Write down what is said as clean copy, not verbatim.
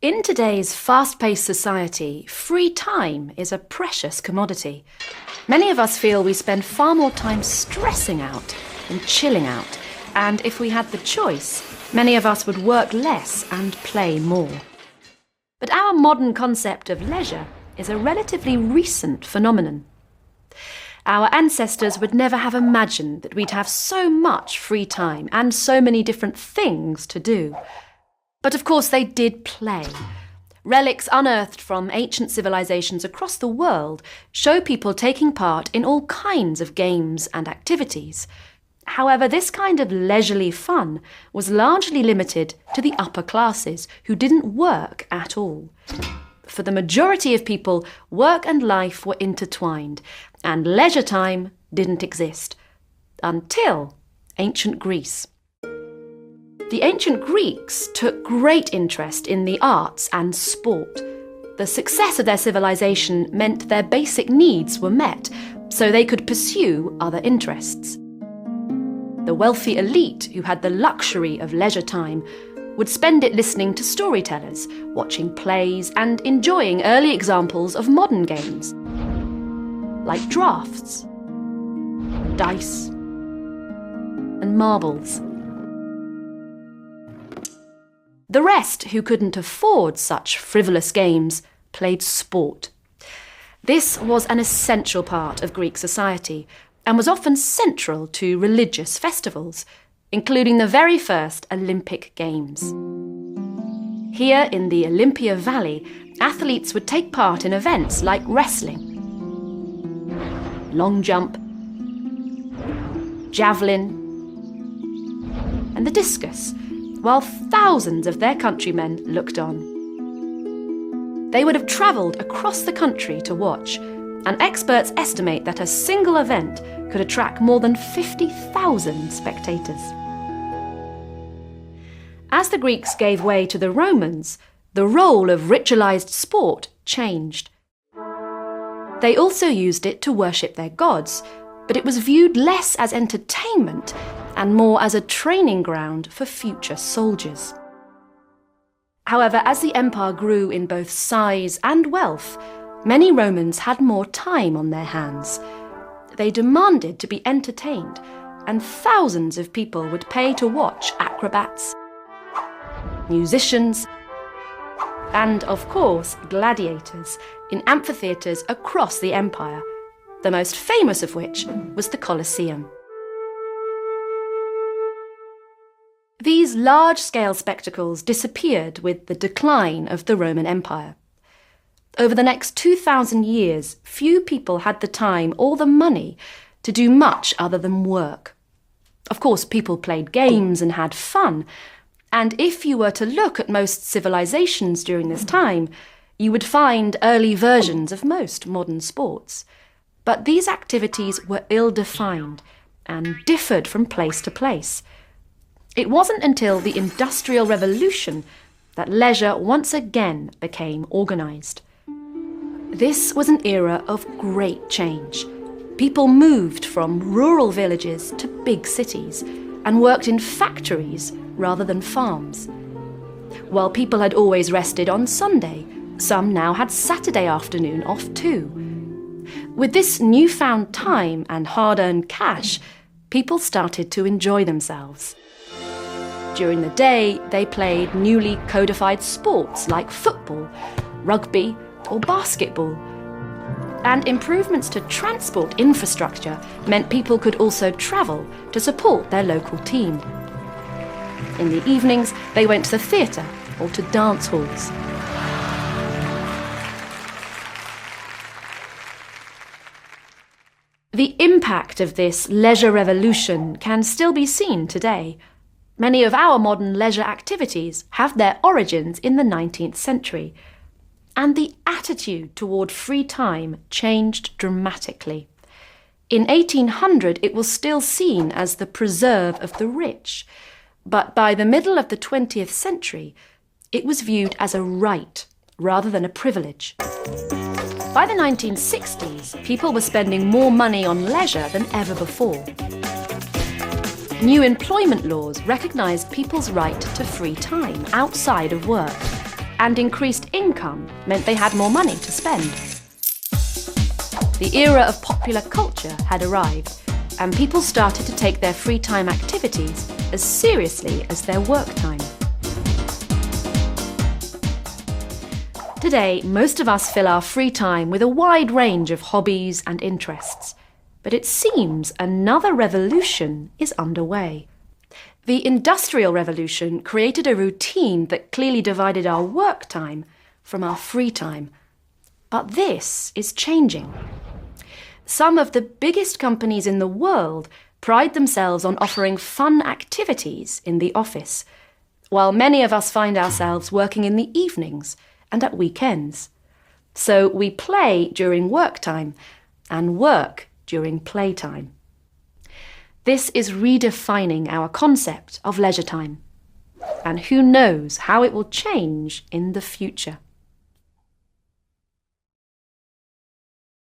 In today's fast-paced society, free time is a precious commodity. Many of us feel we spend far more time stressing out than chilling out, and if we had the choice, many of us would work less and play more. But our modern concept of leisure is a relatively recent phenomenon. Our ancestors would never have imagined that we'd have so much free time and so many different things to do. But of course they did play. Relics unearthed from ancient civilizations across the world show people taking part in all kinds of games and activities. However, this kind of leisurely fun was largely limited to the upper classes, who didn't work at all. For the majority of people, work and life were intertwined, and leisure time didn't exist. Until ancient Greece. The ancient Greeks took great interest in the arts and sport. The success of their civilization meant their basic needs were met, so they could pursue other interests. The wealthy elite, who had the luxury of leisure time, would spend it listening to storytellers, watching plays, and enjoying early examples of modern games, like drafts, dice, and marbles. The rest, who couldn't afford such frivolous games, played sport. This was an essential part of Greek society and was often central to religious festivals, including the very first Olympic Games. Here in the Olympia Valley, athletes would take part in events like wrestling, long jump, javelin, and the discus, while thousands of their countrymen looked on. They would have travelled across the country to watch, and experts estimate that a single event could attract more than 50,000 spectators. As the Greeks gave way to the Romans, the role of ritualised sport changed. They also used it to worship their gods, but it was viewed less as entertainment and more as a training ground for future soldiers. However, as the empire grew in both size and wealth, many Romans had more time on their hands. They demanded to be entertained, and thousands of people would pay to watch acrobats, musicians, and, of course, gladiators in amphitheatres across the empire, the most famous of which was the Colosseum. These large-scale spectacles disappeared with the decline of the Roman Empire. Over the next 2,000 years, few people had the time or the money to do much other than work. Of course, people played games and had fun, and if you were to look at most civilizations during this time, you would find early versions of most modern sports. But these activities were ill-defined and differed from place to place. It wasn't until the Industrial Revolution that leisure once again became organised. This was an era of great change. People moved from rural villages to big cities and worked in factories rather than farms. While people had always rested on Sunday, some now had Saturday afternoon off too. With this newfound time and hard-earned cash, people started to enjoy themselves. During the day, they played newly codified sports like football, rugby, or basketball. And improvements to transport infrastructure meant people could also travel to support their local team. In the evenings, they went to the theatre or to dance halls. The impact of this leisure revolution can still be seen today. Many of our modern leisure activities have their origins in the 19th century, and the attitude toward free time changed dramatically. In 1800, it was still seen as the preserve of the rich, but by the middle of the 20th century, it was viewed as a right rather than a privilege. By the 1960s, people were spending more money on leisure than ever before. New employment laws recognised people's right to free time outside of work, and increased income meant they had more money to spend. The era of popular culture had arrived, and people started to take their free time activities as seriously as their work time. Today, most of us fill our free time with a wide range of hobbies and interests, but it seems another revolution is underway. The Industrial Revolution created a routine that clearly divided our work time from our free time. But this is changing. Some of the biggest companies in the world pride themselves on offering fun activities in the office, while many of us find ourselves working in the evenings and at weekends. So we play during work time and work during playtime. This is redefining our concept of leisure time, and who knows how it will change in the future.